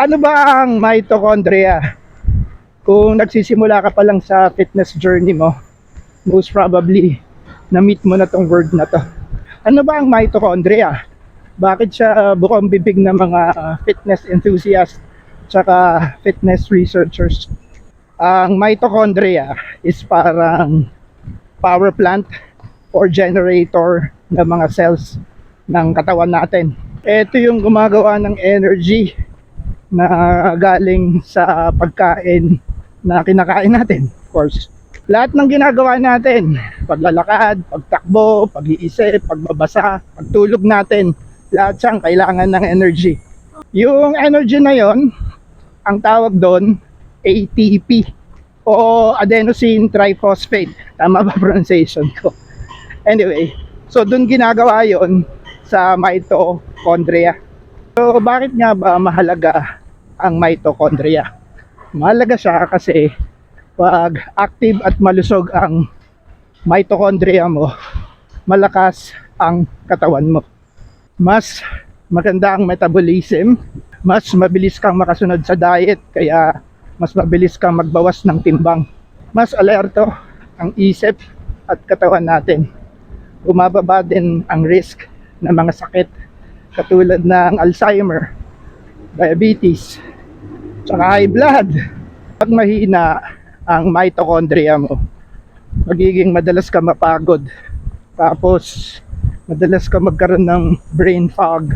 Ano ba ang mitochondria? Kung nagsisimula ka pa lang sa fitness journey mo, most probably, na-meet mo na tong word na to. Ano ba ang mitochondria? Bakit siya bukang bibig ng mga fitness enthusiasts tsaka fitness researchers? Ang mitochondria is parang power plant or generator ng mga cells ng katawan natin. Ito yung gumagawa ng energy na galing sa pagkain na kinakain natin, of course. Lahat ng ginagawa natin, paglalakad, pagtakbo, pag-iisip, pagbabasa, pagtulog natin, lahat siyang kailangan ng energy. Yung energy na yon, ang tawag doon, ATP o adenosine triphosphate. Tama ba pronunciation ko? Anyway, so doon ginagawa yon sa mitochondria. So bakit nga ba mahalaga ang mitochondria? Mahalaga siya kasi pag active at malusog ang mitochondria mo, malakas ang katawan mo. Mas maganda ang metabolism, mas mabilis kang makasunod sa diet, kaya mas mabilis kang magbawas ng timbang. Mas alerto ang isip at katawan natin. Bumababa din ang risk ng mga sakit katulad ng Alzheimer, diabetes, tsaka high blood. Pag mahina ang mitochondria mo, magiging madalas ka mapagod. Tapos, madalas ka magkaroon ng brain fog.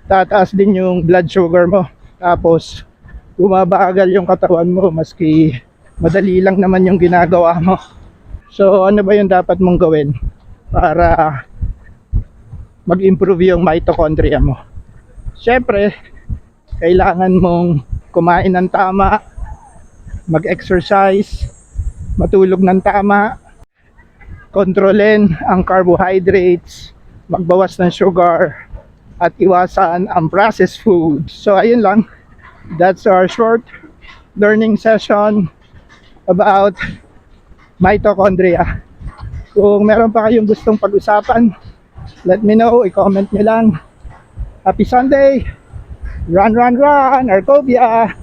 Tataas din yung blood sugar mo. Tapos, bumabagal yung katawan mo maski madali lang naman yung ginagawa mo. So, ano ba yung dapat mong gawin para mag-improve yung mitochondria mo? Siyempre, kailangan mong kumain ng tama, mag-exercise, matulog ng tama, kontrolin ang carbohydrates, magbawas ng sugar, at iwasan ang processed food. So ayun lang, that's our short learning session about mitochondria. Kung meron pa kayong gustong pag-usapan, let me know, i-comment nyo lang. Happy Sunday! Run, run, run! Arcovia!